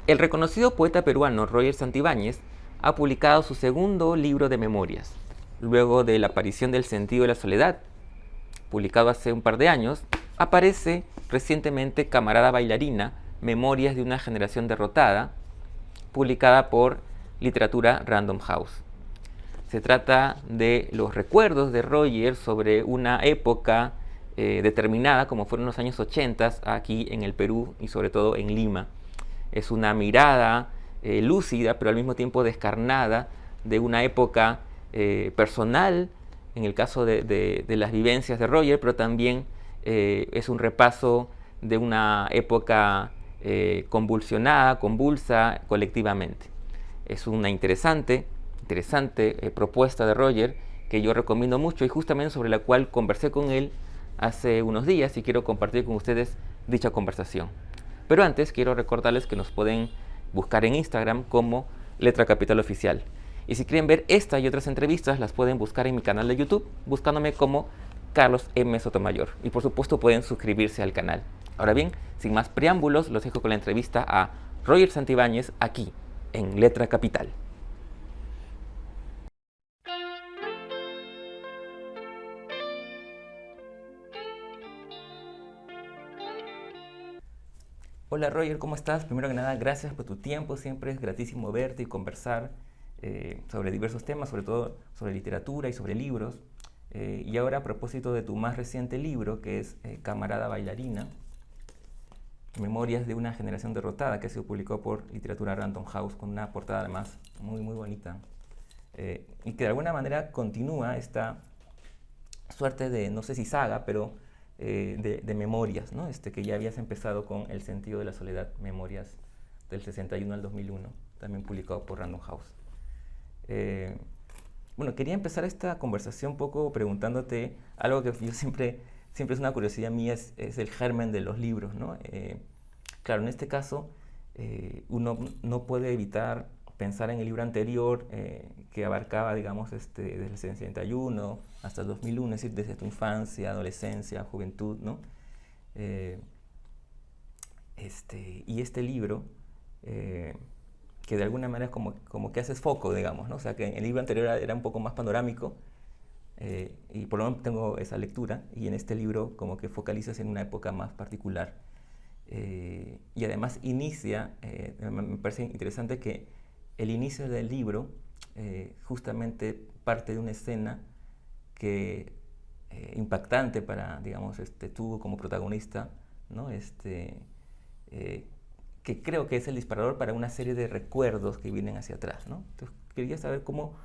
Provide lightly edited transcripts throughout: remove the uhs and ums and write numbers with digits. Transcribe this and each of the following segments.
El reconocido poeta peruano Roger Santibáñez ha publicado su segundo libro de memorias, luego de la aparición del Sentido de la Soledad, publicado hace un par de años. Aparece recientemente Camarada Bailarina, Memorias de una generación derrotada, publicada por Literatura Random House. Se trata de los recuerdos de Roger sobre una época determinada, como fueron los años 80 aquí en el Perú y sobre todo en Lima. Es una mirada lúcida, pero al mismo tiempo descarnada, de una época personal, en el caso de las vivencias de Roger, pero también es un repaso de una época convulsionada, convulsa colectivamente. Es una interesante propuesta de Roger que yo recomiendo mucho y justamente sobre la cual conversé con él hace unos días y quiero compartir con ustedes dicha conversación. Pero antes quiero recordarles que nos pueden buscar en Instagram como Letra Capital Oficial. Y si quieren ver esta y otras entrevistas, las pueden buscar en mi canal de YouTube, buscándome como Carlos M. Sotomayor. Y por supuesto pueden suscribirse al canal. Ahora bien, sin más preámbulos, los dejo con la entrevista a Roger Santibáñez aquí, en Letra Capital. Hola Roger, ¿cómo estás? Primero que nada, gracias por tu tiempo. Siempre es gratísimo verte y conversar sobre diversos temas, sobre todo sobre literatura y sobre libros. Y ahora a propósito de tu más reciente libro, que es Camarada Bailarina, Memorias de una generación derrotada, que ha sido publicado por Literatura Random House, con una portada además muy muy bonita. Y que de alguna manera continúa esta suerte de, no sé si saga, pero de memorias, ¿no? Que ya habías empezado con El Sentido de la Soledad, Memorias del 61 al 2001, también publicado por Random House. Bueno, quería empezar esta conversación un poco preguntándote algo que yo siempre es una curiosidad mía, es el germen de los libros, ¿no? Claro, en este caso, uno no puede evitar pensar en el libro anterior que abarcaba, digamos, desde el 61 hasta el 2001, es decir, desde tu infancia, adolescencia, juventud, ¿no? Eh, y este libro, que de alguna manera es como que haces foco, digamos, ¿no? O sea, que en el libro anterior era un poco más panorámico, y por lo menos tengo esa lectura, y en este libro como que focalizas en una época más particular. Y además inicia, me parece interesante que el inicio del libro justamente parte de una escena que impactante para, digamos, tú como protagonista, ¿no? Eh, que creo que es el disparador para una serie de recuerdos que vienen hacia atrás, ¿no? Entonces, quería saber cómo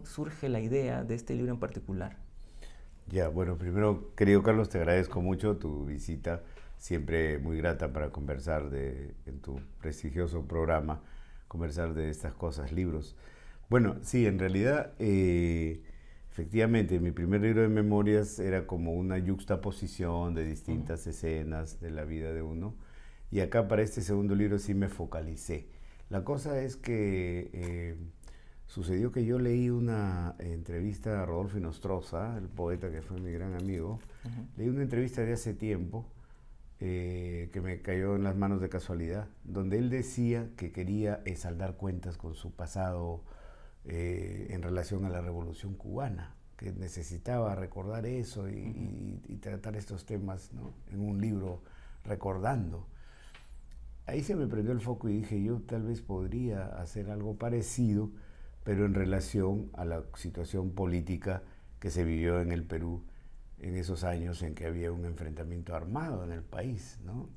surge la idea de este libro en particular. Ya, bueno, primero, querido Carlos, te agradezco mucho tu visita, siempre muy grata para conversar en tu prestigioso programa, conversar de estas cosas, libros. Bueno, sí, en realidad, efectivamente, mi primer libro de memorias era como una yuxtaposición de Ujú. distintas escenas de la vida de uno, y acá para este segundo libro sí me focalicé. La cosa es que sucedió que yo leí una entrevista a Rodolfo Nostroza, el poeta que fue mi gran amigo. Ujú. Leí una entrevista de hace tiempo que me cayó en las manos de casualidad, donde él decía que quería saldar cuentas con su pasado en relación a la Revolución Cubana, que necesitaba recordar eso Ujú. y tratar estos temas, ¿no? En un libro recordando. Ahí se me prendió el foco y dije, yo tal vez podría hacer algo parecido, pero en relación a la situación política que se vivió en el Perú en esos años en que había un enfrentamiento armado en el país, ¿no?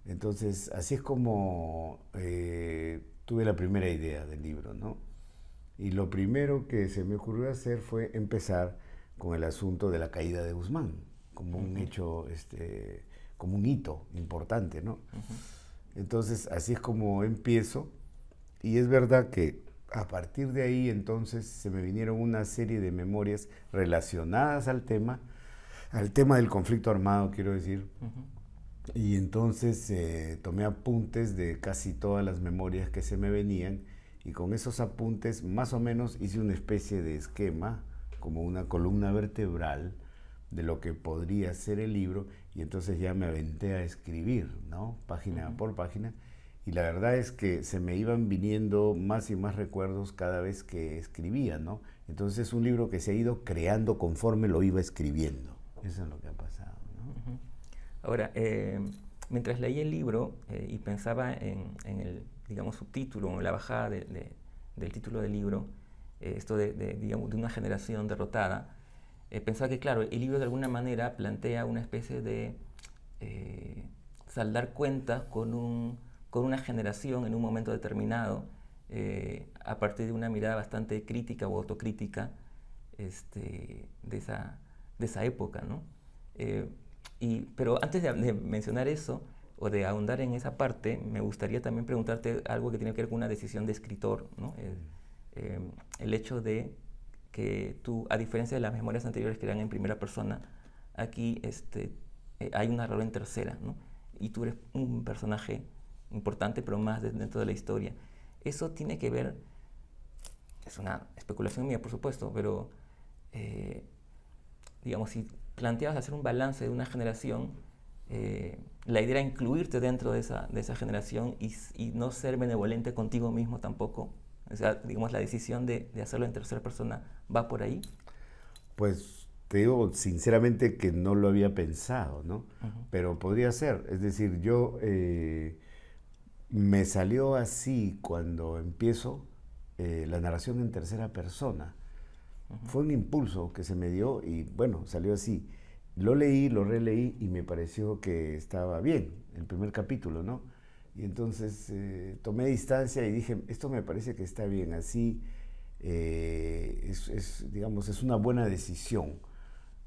Entonces, así es como tuve la primera idea del libro, ¿no? Y lo primero que se me ocurrió hacer fue empezar con el asunto de la caída de Guzmán, como un Ujú. hecho, como un hito importante, ¿no? Ujú. Entonces, así es como empiezo. Y es verdad que a partir de ahí entonces se me vinieron una serie de memorias relacionadas al tema del conflicto armado, quiero decir. Ujú. Y entonces tomé apuntes de casi todas las memorias que se me venían y con esos apuntes más o menos hice una especie de esquema, como una columna vertebral de lo que podría ser el libro y entonces ya me aventé a escribir, ¿no? Página Ujú. por página Y la verdad es que se me iban viniendo más y más recuerdos cada vez que escribía, ¿no? Entonces es un libro que se ha ido creando conforme lo iba escribiendo. Eso es lo que ha pasado, ¿no? Ujú. Ahora, mientras leí el libro y pensaba en el, digamos, subtítulo, o en la bajada del título del libro, esto digamos, de una generación derrotada, pensaba que, claro, el libro de alguna manera plantea una especie de saldar cuentas con una generación en un momento determinado, a partir de una mirada bastante crítica o autocrítica de esa época, ¿no? Eh, pero antes de mencionar eso, o de ahondar en esa parte, me gustaría también preguntarte algo que tiene que ver con una decisión de escritor, ¿no? El hecho de que tú, a diferencia de las memorias anteriores que eran en primera persona, aquí hay un narrador en tercera, ¿no? Y tú eres un personaje importante, pero más dentro de la historia. Eso tiene que ver, es una especulación mía, por supuesto, pero digamos, si planteabas hacer un balance de una generación, la idea era incluirte dentro de esa generación y no ser benevolente contigo mismo tampoco. O sea, digamos, la decisión de hacerlo en tercera persona va por ahí. Pues te digo sinceramente que no lo había pensado, ¿no? Ujú. Pero podría ser. Es decir, yo me salió así cuando empiezo la narración en tercera persona. Ujú. Fue un impulso que se me dio y bueno, salió así. Lo leí, lo releí y me pareció que estaba bien, el primer capítulo, ¿no? Y entonces tomé distancia y dije, esto me parece que está bien, así digamos, es una buena decisión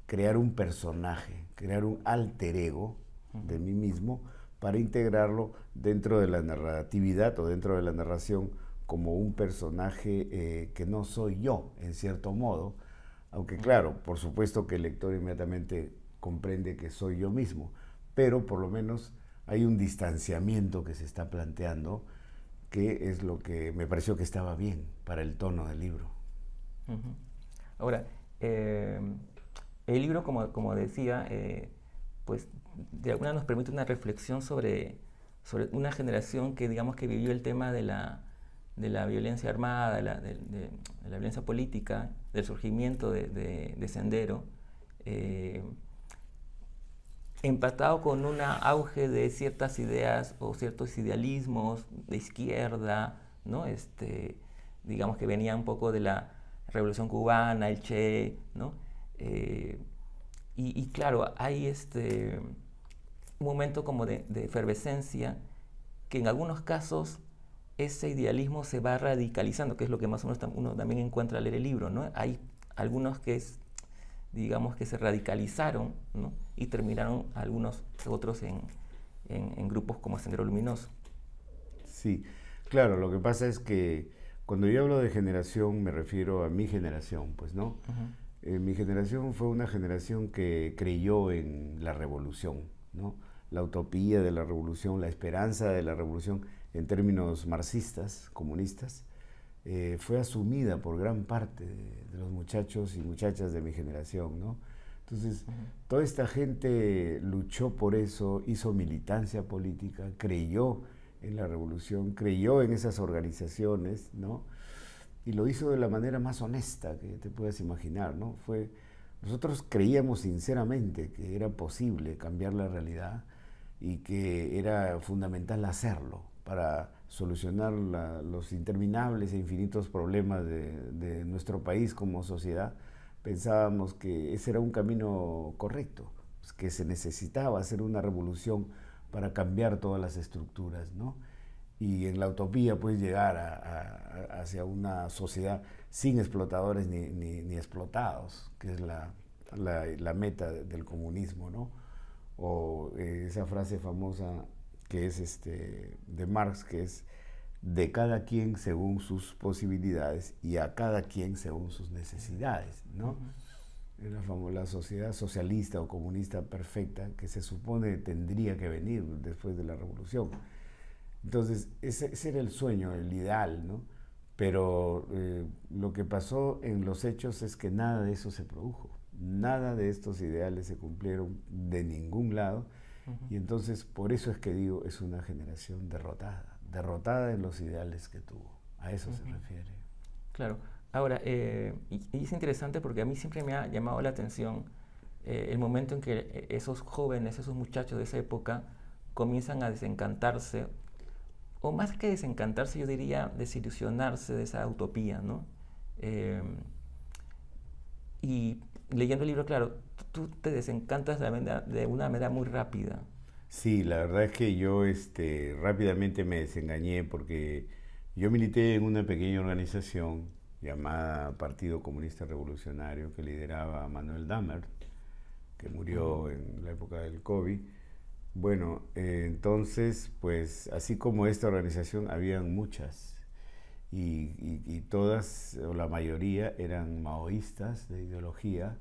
crear un personaje, crear un alter ego de Ujú. mí mismo para integrarlo dentro de la narratividad o dentro de la narración como un personaje que no soy yo, en cierto modo, aunque Ujú. claro, por supuesto que el lector inmediatamente comprende que soy yo mismo, pero por lo menos hay un distanciamiento que se está planteando, que es lo que me pareció que estaba bien para el tono del libro. Ujú. Ahora, eh, el libro, como decía, pues de alguna manera nos permite una reflexión sobre una generación que, digamos, que vivió el tema de la violencia armada, de la violencia política, del surgimiento de Sendero, eh, empatado con un auge de ciertas ideas o ciertos idealismos de izquierda, ¿no? Digamos que venía un poco de la Revolución Cubana, el Che, ¿no? Eh, y claro, hay un momento como de efervescencia que en algunos casos ese idealismo se va radicalizando, que es lo que más o menos uno también encuentra al leer el libro, ¿no? Hay algunos digamos, que se radicalizaron, ¿no? Y terminaron algunos otros en grupos como Sendero Luminoso. Sí, claro, lo que pasa es que cuando yo hablo de generación me refiero a mi generación, pues no. Ujú. Mi generación fue una generación que creyó en la revolución, ¿no? La utopía de la revolución, la esperanza de la revolución en términos marxistas, comunistas, fue asumida por gran parte de los muchachos y muchachas de mi generación, ¿no? Entonces, Ujú. toda esta gente luchó por eso, hizo militancia política, creyó en la revolución, creyó en esas organizaciones, ¿no? Y lo hizo de la manera más honesta que te puedas imaginar, ¿no? Nosotros creíamos sinceramente que era posible cambiar la realidad y que era fundamental hacerlo para solucionar los interminables e infinitos problemas de nuestro país como sociedad. Pensábamos que ese era un camino correcto, pues, que se necesitaba hacer una revolución para cambiar todas las estructuras, ¿no? Y en la utopía puedes llegar hacia una sociedad sin explotadores ni explotados, que es la meta del comunismo, ¿no? O esa frase famosa que es de Marx, que es de cada quien según sus posibilidades y a cada quien según sus necesidades, ¿no? Ujú. Es la sociedad socialista o comunista perfecta que se supone tendría que venir después de la revolución. Entonces, ese era el sueño, el ideal, ¿no? Pero lo que pasó en los hechos es que nada de eso se produjo. Nada de estos ideales se cumplieron de ningún lado. Ujú. Y entonces, por eso es que digo, es una generación derrotada, derrotada en los ideales que tuvo. A eso se refiere. Claro. Ahora, y es interesante porque a mí siempre me ha llamado la atención el momento en que esos jóvenes, esos muchachos de esa época comienzan a desencantarse, o más que desencantarse, yo diría desilusionarse de esa utopía, ¿no? Y leyendo el libro, claro, tú te desencantas de una manera muy rápida. Sí, la verdad es que yo rápidamente me desengañé porque yo milité en una pequeña organización llamada Partido Comunista Revolucionario que lideraba Manuel Dahmer, que murió en la época del COVID. Bueno, entonces, pues así como esta organización, habían muchas y todas, o la mayoría, eran maoístas de ideología,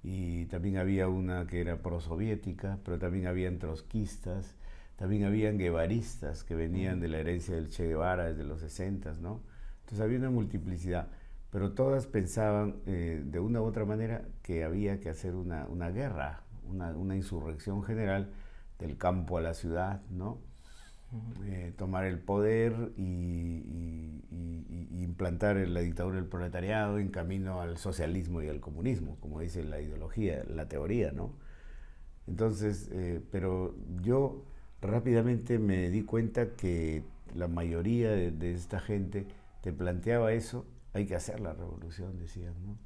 y también había una que era prosoviética, pero también habían trotskistas, también habían guevaristas que venían de la herencia del Che Guevara desde los 60, ¿no? Entonces había una multiplicidad, pero todas pensaban de una u otra manera que había que hacer una guerra, una insurrección general del campo a la ciudad, ¿no? Tomar el poder y implantar la dictadura del proletariado en camino al socialismo y al comunismo, como dice la ideología, la teoría, ¿no? Entonces, pero yo rápidamente me di cuenta que la mayoría de esta gente te planteaba eso, hay que hacer la revolución, decían, ¿no?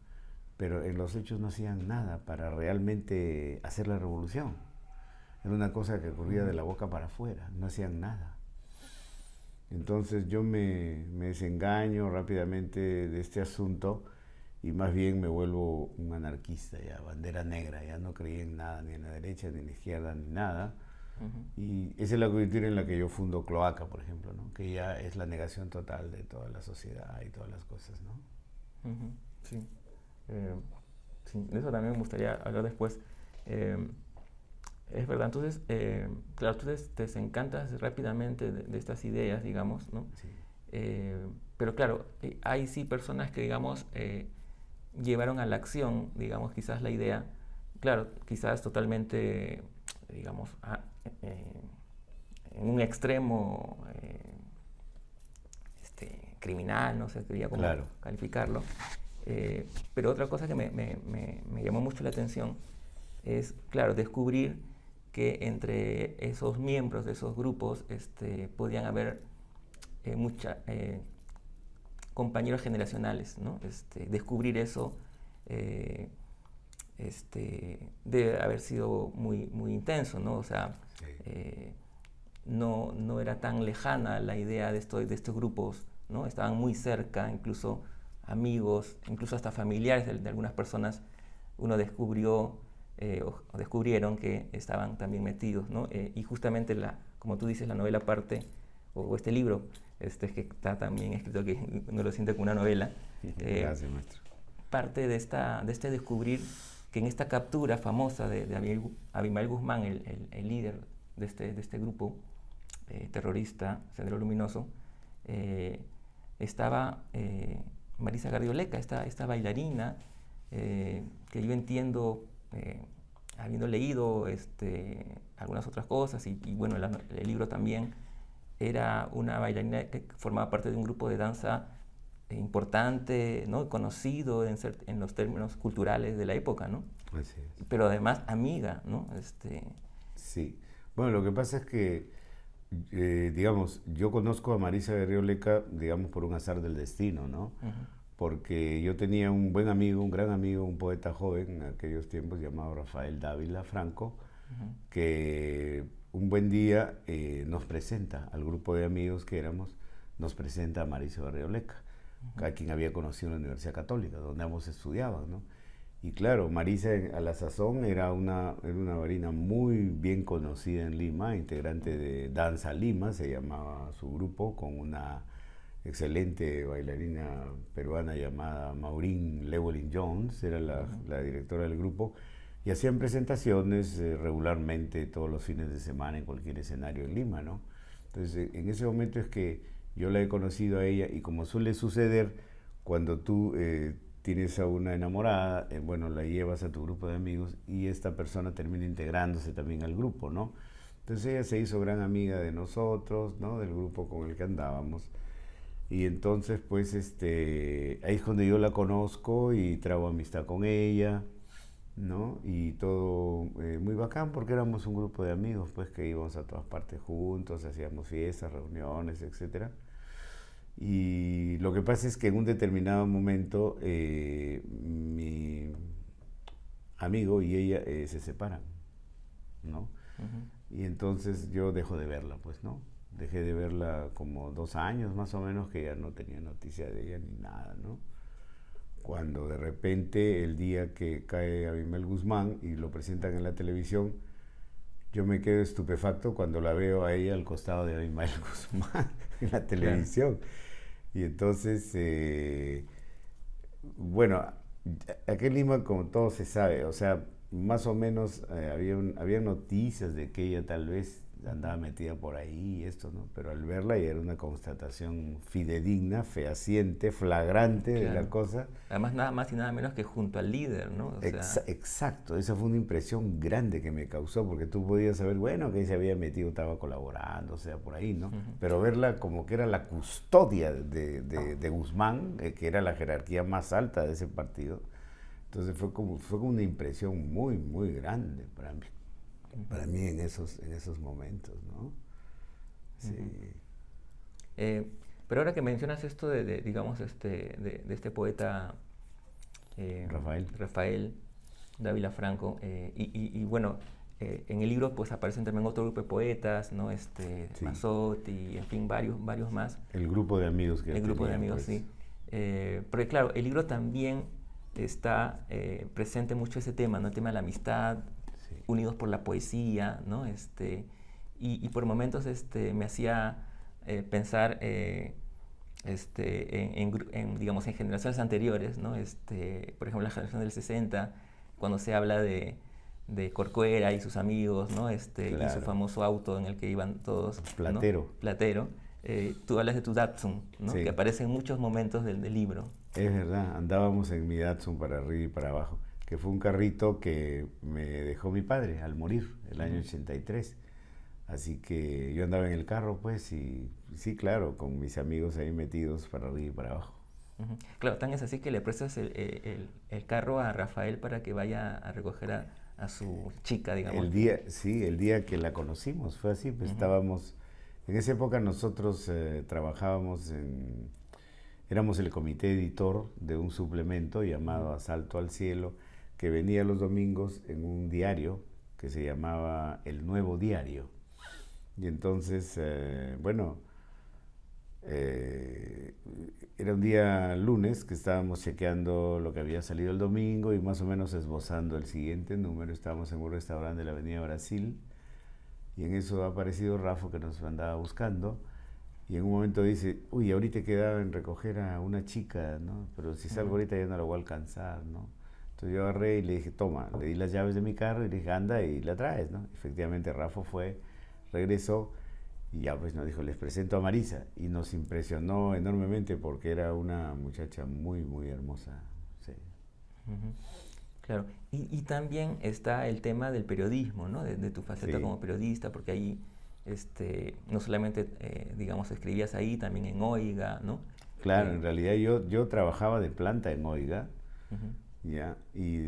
Pero en los hechos no hacían nada para realmente hacer la revolución. Era una cosa que ocurría de la boca para afuera, no hacían nada. Entonces yo me desengaño rápidamente de este asunto y más bien me vuelvo un anarquista, ya, bandera negra, ya no creí en nada, ni en la derecha, ni en la izquierda, ni nada. Y esa es la coyuntura en la que yo fundo Cloaca, por ejemplo, ¿no? Que ya es la negación total de toda la sociedad y todas las cosas, ¿no? Sí. Sí, de eso también me gustaría hablar después. Es verdad, entonces, claro, tú te desencantas rápidamente de estas ideas, digamos, ¿no? Sí. Pero claro, hay sí personas que, digamos, llevaron a la acción, digamos, quizás la idea, claro, quizás totalmente, digamos, en un extremo criminal, no sé, quería cómo calificarlo. Pero otra cosa que me llamó mucho la atención es, claro, descubrir que entre esos miembros de esos grupos podían haber compañeros generacionales, ¿no? Descubrir eso debe haber sido muy, muy intenso, ¿no? O sea, sí. No era tan lejana la idea de estos grupos, ¿no? Estaban muy cerca, incluso amigos, incluso hasta familiares de algunas personas, uno descubrió o descubrieron que estaban también metidos, ¿no? Y justamente, como tú dices, la novela parte, o este libro, que está también escrito, que uno lo siente como una novela. Gracias, maestro. Parte de este descubrir que en esta captura famosa de Abimael Guzmán, el líder de este grupo terrorista, Sendero Luminoso, estaba Marisa Gardioleka, esta bailarina, que yo entiendo, habiendo leído algunas otras cosas, y bueno, el libro también, era una bailarina que formaba parte de un grupo de danza importante, ¿no? Conocido en los términos culturales de la época, ¿no? Así es. Pero además amiga, ¿no? Sí. Bueno, lo que pasa es que, digamos, yo conozco a Marisa Gardioleka, digamos, por un azar del destino, ¿no? Porque yo tenía un buen amigo, un gran amigo, un poeta joven en aquellos tiempos llamado Rafael Dávila Franco, que un buen día nos presenta al grupo de amigos que éramos, nos presenta a Marisa Gardioleka, a quien había conocido en la Universidad Católica, donde ambos estudiaban, ¿no? Y claro, Marisa a la sazón era una bailarina muy bien conocida en Lima, integrante de Danza Lima, se llamaba su grupo, con una excelente bailarina peruana llamada Maureen Llewellyn Jones, era la directora del grupo, y hacían presentaciones regularmente todos los fines de semana en cualquier escenario en Lima, ¿no? Entonces, en ese momento es que yo la he conocido a ella, y como suele suceder cuando tú tienes a una enamorada, bueno, la llevas a tu grupo de amigos y esta persona termina integrándose también al grupo, ¿no? Entonces ella se hizo gran amiga de nosotros, ¿no? Del grupo con el que andábamos. Y entonces, pues, ahí es cuando yo la conozco y trago amistad con ella, ¿no? Y todo muy bacán porque éramos un grupo de amigos, pues, que íbamos a todas partes juntos, hacíamos fiestas, reuniones, etcétera. Y lo que pasa es que en un determinado momento mi amigo y ella se separan, ¿no? Y entonces yo dejo de verla, pues, ¿no? Dejé de verla como 2 años más o menos, que ya no tenía noticia de ella ni nada, ¿no? Cuando de repente el día que cae Abimael Guzmán y lo presentan en la televisión, yo me quedo estupefacto cuando la veo a ella al costado de Abimael Guzmán en la televisión. Claro. Y entonces, bueno, aquí en Lima, como todo se sabe, o sea, más o menos había noticias de que ella tal vez andaba metida por ahí y esto, ¿no? Pero al verla ya era una constatación fidedigna, fehaciente, flagrante, claro, de la cosa. Además, nada más y nada menos que junto al líder, ¿no? O sea... Exacto, esa fue una impresión grande que me causó, porque tú podías saber, bueno, que se había metido, estaba colaborando, o sea, por ahí, ¿no? Pero verla como que era la custodia de Guzmán, que era la jerarquía más alta de ese partido. Entonces fue como una impresión muy, muy grande para mí en esos momentos, ¿no? Sí. Pero ahora que mencionas esto digamos, de este poeta Rafael Dávila Franco, y bueno, en el libro pues aparecen también otro grupo de poetas, ¿no? Sí. Mazzotti, en fin, varios más. El grupo de amigos que El grupo de amigos, pues. Sí. Porque claro, el libro también está presente mucho ese tema, ¿no? El tema de la amistad, sí, unidos por la poesía, ¿no? Y por momentos me hacía pensar digamos, en generaciones anteriores, ¿no? Por ejemplo, la generación del 60, cuando se habla de Corcuera y sus amigos, ¿no? Claro. Y su famoso auto en el que iban todos. Platero. ¿No? Platero. Tú hablas de tu Datsun, ¿no? Sí. Que aparece en muchos momentos del libro. Es verdad, andábamos en mi Datsun para arriba y para abajo, que fue un carrito que me dejó mi padre al morir, el año 83. Así que yo andaba en el carro, pues, y sí, claro, con mis amigos ahí metidos para arriba y para abajo. Claro, tan es así que le prestas el carro a Rafael para que vaya a recoger a su chica, digamos. El día que la conocimos, fue así, pues estábamos... En esa época nosotros trabajábamos éramos el comité editor de un suplemento llamado Asalto al Cielo, que venía los domingos en un diario que se llamaba El Nuevo Diario. Y entonces, bueno, era un día lunes que estábamos chequeando lo que había salido el domingo y más o menos esbozando el siguiente número. Estábamos en un restaurante de la Avenida Brasil y en eso ha aparecido Rafa, que nos andaba buscando, y en un momento dice, uy, ahorita quedaba en recoger a una chica, ¿no? Pero si salgo ahorita ya no la voy a alcanzar, ¿no? Entonces yo agarré y le dije, toma, le di las llaves de mi carro y le dije, anda y la traes, ¿no? Efectivamente Rafa fue, regresó y ya pues nos dijo, les presento a Marisa, y nos impresionó enormemente porque era una muchacha muy, muy hermosa, sí. Claro, y también está el tema del periodismo, ¿no? De tu faceta, sí, como periodista, porque ahí no solamente, digamos, escribías ahí, también en Oiga, ¿no? Claro, en realidad yo trabajaba de planta en Oiga, ¿ya? Y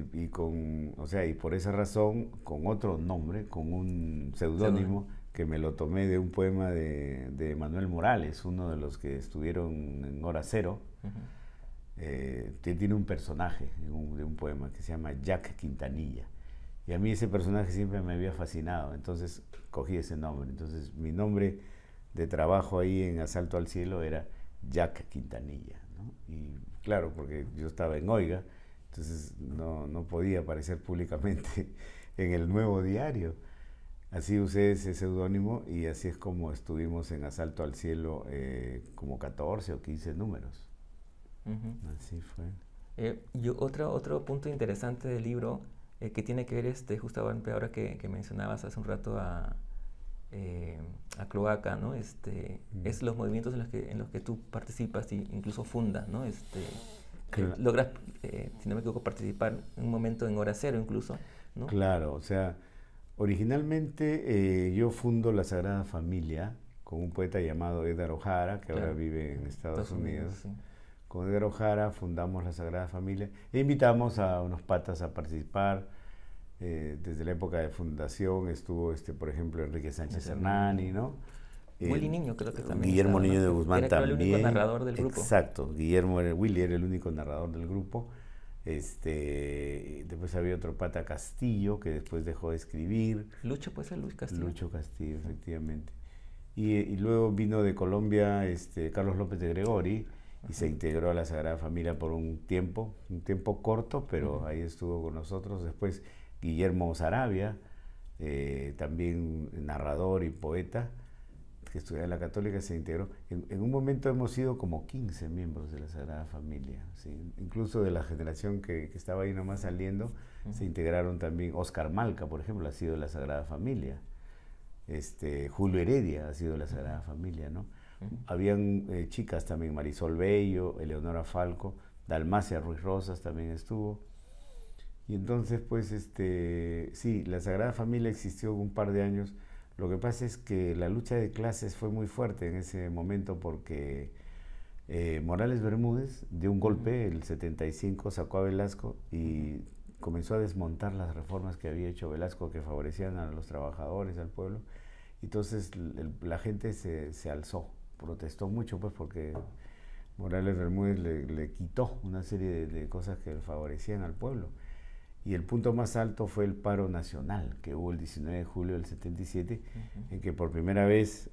o sea, y por esa razón, con otro nombre, con un seudónimo, que me lo tomé de un poema de Manuel Morales, uno de los que estuvieron en Hora Cero. Tiene un personaje de un poema que se llama Jack Quintanilla. Y a mí ese personaje siempre me había fascinado, entonces cogí ese nombre. Entonces mi nombre de trabajo ahí en Asalto al Cielo era Jack Quintanilla, ¿no? Y claro, porque yo estaba en Oiga, entonces no podía aparecer públicamente en el Nuevo Diario. Así usé ese seudónimo y así es como estuvimos en Asalto al Cielo como 14 o 15 números. Así fue. Otro punto interesante del libro que tiene que ver justamente ahora que mencionabas hace un rato a Cloaca, ¿no? Es los movimientos en los que tú participas e incluso fundas, ¿no? Claro. Logras, si no me equivoco, participar en un momento en Hora Cero incluso, ¿no? Claro, o sea, Originalmente yo fundo la Sagrada Familia con un poeta llamado Edgar Ojara, que ahora Claro. vive en Estados Unidos. Sí. Con Edgar Ojara fundamos la Sagrada Familia e invitamos a unos patas a participar. Desde la época de fundación estuvo, por ejemplo, Enrique Sánchez Hernani, ¿no? Willy Niño creo que también Guillermo estaba, ¿no? Niño de Guzmán Era, creo, también. el único narrador del grupo. Exacto, Willy era el único narrador del grupo. Después había otro pata Castillo que después dejó de escribir. Lucho, puede ser Luis Castillo. Lucho Castillo, efectivamente. Y luego vino de Colombia Carlos López de Gregori y se integró a la Sagrada Familia por un tiempo corto, pero ahí estuvo con nosotros. Después Guillermo Saravia, también narrador y poeta, que estudiaba en la Católica, se integró. En un momento hemos sido como 15 miembros de la Sagrada Familia, ¿sí? Incluso de la generación que estaba ahí nomás saliendo, se integraron también. Oscar Malca, por ejemplo, ha sido de la Sagrada Familia. Julio Heredia ha sido de la Sagrada Familia, ¿no? Habían chicas también, Marisol Bello, Eleonora Falco, Dalmacia Ruiz Rosas también estuvo. Y entonces, pues, sí, la Sagrada Familia existió un par de años. Lo que pasa es que la lucha de clases fue muy fuerte en ese momento porque Morales Bermúdez dio un golpe, el 75, sacó a Velasco y comenzó a desmontar las reformas que había hecho Velasco que favorecían a los trabajadores, al pueblo. Entonces la gente se alzó, protestó mucho, pues, porque Morales Bermúdez le quitó una serie de cosas que favorecían al pueblo. Y el punto más alto fue el paro nacional, que hubo el 19 de julio del 77, en que por primera vez,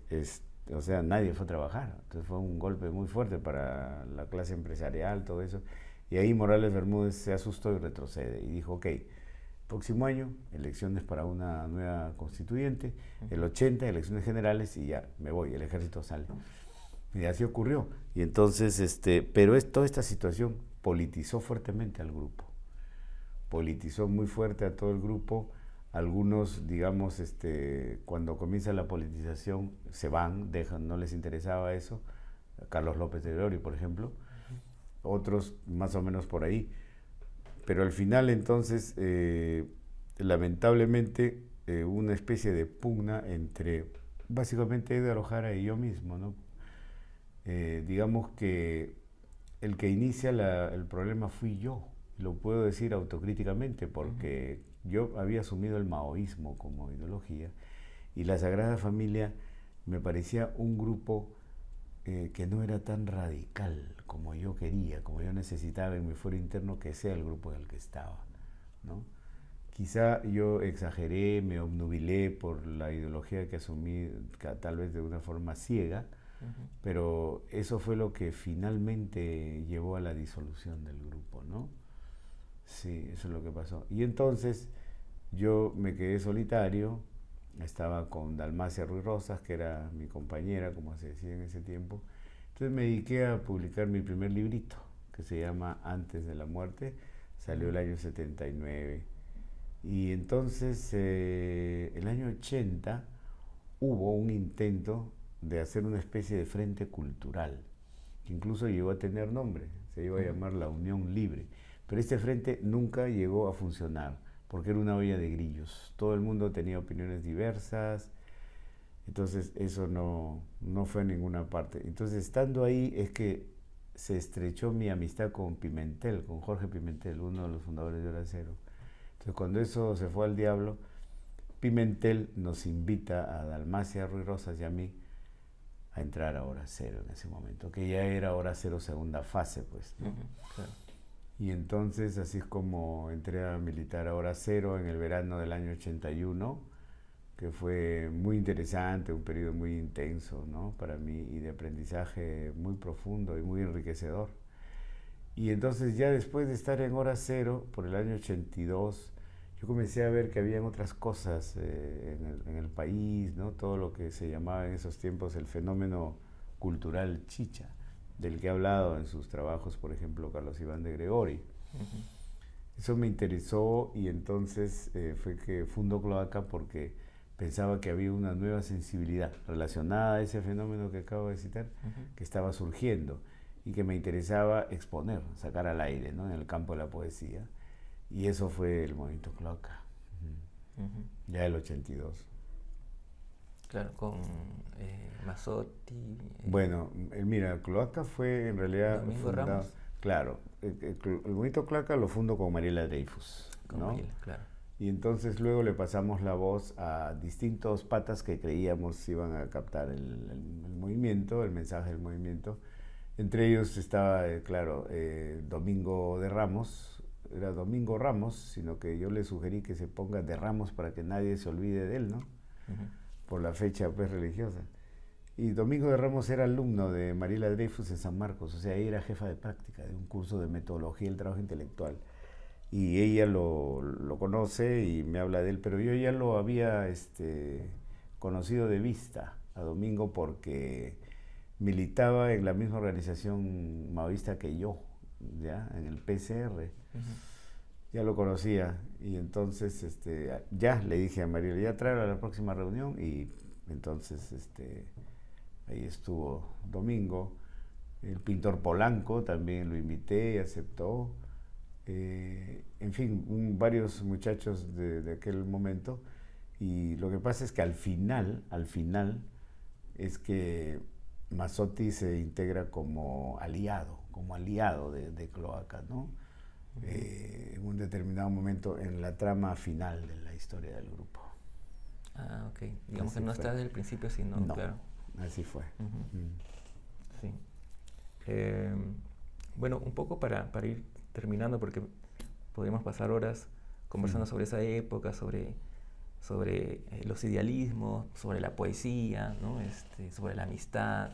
o sea, nadie fue a trabajar. Entonces fue un golpe muy fuerte para la clase empresarial, todo eso. Y ahí Morales Bermúdez se asustó y retrocede. Y dijo, ok, próximo año, elecciones para una nueva constituyente, el 80, elecciones generales, y ya, me voy, el ejército sale. Y así ocurrió. Y entonces, pero toda esta situación politizó fuertemente al grupo. Politizó muy fuerte a todo el grupo. Algunos, digamos, cuando comienza la politización, se van, dejan, no les interesaba eso. Carlos López de Gregori, por ejemplo. Otros más o menos por ahí. Pero al final, entonces, lamentablemente, una especie de pugna entre, básicamente, Edgar Ojara y yo mismo, ¿no? Digamos que el que inicia el problema fui yo. Lo puedo decir autocríticamente porque yo había asumido el maoísmo como ideología y la Sagrada Familia me parecía un grupo que no era tan radical como yo quería, como yo necesitaba en mi fuero interno que sea el grupo en el que estaba, ¿no? Quizá yo exageré, me obnubilé por la ideología que asumí, tal vez de una forma ciega, pero eso fue lo que finalmente llevó a la disolución del grupo, ¿no? Sí, eso es lo que pasó. Y entonces yo me quedé solitario, estaba con Dalmacia Ruiz Rosas, que era mi compañera, como se decía en ese tiempo. Entonces me dediqué a publicar mi primer librito, que se llama Antes de la Muerte, salió el año 79. Y entonces, el año 80, hubo un intento de hacer una especie de frente cultural, que incluso llegó a tener nombre, se iba a llamar la Unión Libre. Pero este frente nunca llegó a funcionar, porque era una olla de grillos. Todo el mundo tenía opiniones diversas, entonces eso no fue a ninguna parte. Entonces, estando ahí es que se estrechó mi amistad con Pimentel, con Jorge Pimentel, uno de los fundadores de Hora Cero. Entonces, cuando eso se fue al diablo, Pimentel nos invita a Dalmacia Ruiz Rosas y a mí a entrar a Hora Cero en ese momento, que ya era Hora Cero segunda fase, pues, ¿no? Claro. Y entonces, así es como entré a militar a Hora Cero en el verano del año 81, que fue muy interesante, un periodo muy intenso, ¿no?, para mí, y de aprendizaje muy profundo y muy enriquecedor. Y entonces, ya después de estar en Hora Cero, por el año 82, yo comencé a ver que habían otras cosas en el país, ¿no? Todo lo que se llamaba en esos tiempos el fenómeno cultural chicha, del que ha hablado en sus trabajos, por ejemplo, Carlos Iván de Gregori. Eso me interesó y entonces fue que fundó Cloaca porque pensaba que había una nueva sensibilidad relacionada a ese fenómeno que acabo de citar, que estaba surgiendo y que me interesaba exponer, sacar al aire, ¿no?, en el campo de la poesía. Y eso fue el movimiento Cloaca. ya el 82. Claro, con Mazzotti. Bueno, mira, Cloaca fue en realidad Domingo Ramos. Claro, el Bonito Cloaca lo fundo con Mariela Dreyfus, Con ¿no? Mariela, claro. Y entonces luego le pasamos la voz a distintos patas que creíamos iban a captar el movimiento, el mensaje del movimiento. Entre ellos estaba, claro, Domingo de Ramos, era Domingo Ramos, sino que yo le sugerí que se ponga de Ramos para que nadie se olvide de él, ¿no? Por la fecha pues religiosa. Y Domingo de Ramos era alumno de Mariela Dreyfus en San Marcos, o sea, ella era jefa de práctica de un curso de metodología del trabajo intelectual. Y ella lo conoce y me habla de él, pero yo ya lo había conocido de vista a Domingo porque militaba en la misma organización maoísta que yo, ¿ya? En el PCR. Ya lo conocía y entonces ya le dije a Mariela, ya tráelo a la próxima reunión y entonces ahí estuvo Domingo. El pintor Polanco también lo invité y aceptó. En fin, varios muchachos de aquel momento. Y lo que pasa es que al final es que Mazzotti se integra como aliado de Cloaca, ¿no? En un determinado momento en la trama final de la historia del grupo. Ah, ok. Digamos Así que no fue. está desde el principio, sino, No, claro. así fue. Sí. Bueno, un poco para ir terminando, porque podríamos pasar horas conversando sobre esa época, sobre los idealismos, sobre la poesía, ¿no? Sobre la amistad.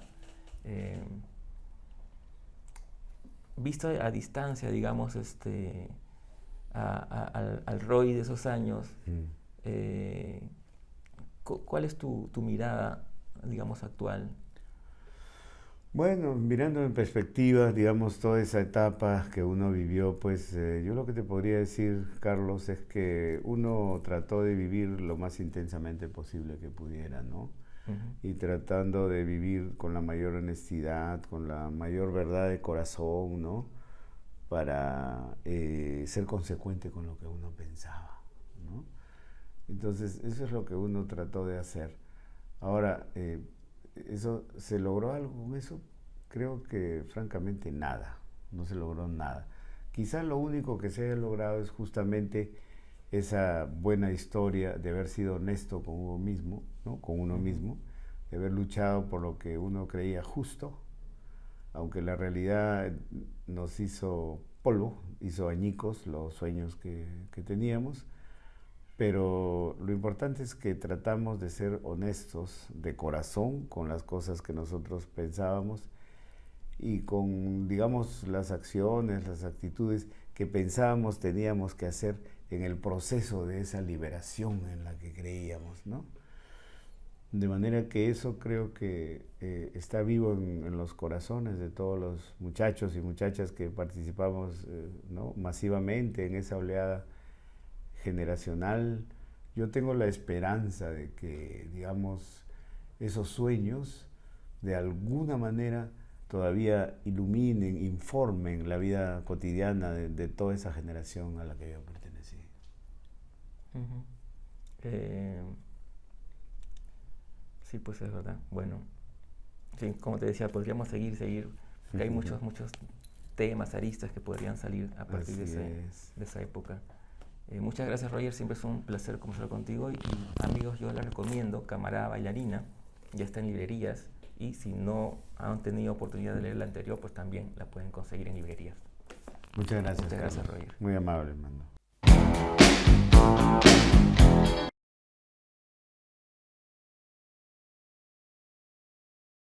Visto a distancia, digamos, al Roy de esos años, ¿cuál es tu mirada, digamos, actual? Bueno, mirando en perspectiva, digamos, toda esa etapa que uno vivió, pues yo lo que te podría decir, Carlos, es que uno trató de vivir lo más intensamente posible que pudiera, ¿no? Y tratando de vivir con la mayor honestidad, con la mayor verdad de corazón, ¿no? Para ser consecuente con lo que uno pensaba, ¿no? Entonces, eso es lo que uno trató de hacer. Ahora, ¿eso se logró algo con eso? Creo que francamente nada, no se logró nada. Quizás lo único que se haya logrado es justamente esa buena historia de haber sido honesto con uno mismo, ¿no? Con uno mismo, de haber luchado por lo que uno creía justo, aunque la realidad nos hizo polvo, hizo añicos los sueños que teníamos. Pero lo importante es que tratamos de ser honestos de corazón con las cosas que nosotros pensábamos y con, digamos, las acciones, las actitudes que pensábamos teníamos que hacer en el proceso de esa liberación en la que creíamos, ¿no? De manera que eso creo que está vivo en los corazones de todos los muchachos y muchachas que participamos ¿no? masivamente en esa oleada generacional. Yo tengo la esperanza de que, digamos, esos sueños de alguna manera todavía iluminen, informen la vida cotidiana de toda esa generación a la que yo pertenecí. Sí, pues es verdad. Bueno, sí, como te decía, podríamos seguir, porque hay muchos temas, aristas que podrían salir a partir de esa época. Muchas gracias, Roger, siempre es un placer conversar contigo y amigos, yo les recomiendo Camarada Bailarina, ya está en librerías y si no han tenido oportunidad de leer la anterior, pues también la pueden conseguir en librerías. Muchas gracias. Muchas gracias, Roger. Muy amable, hermano.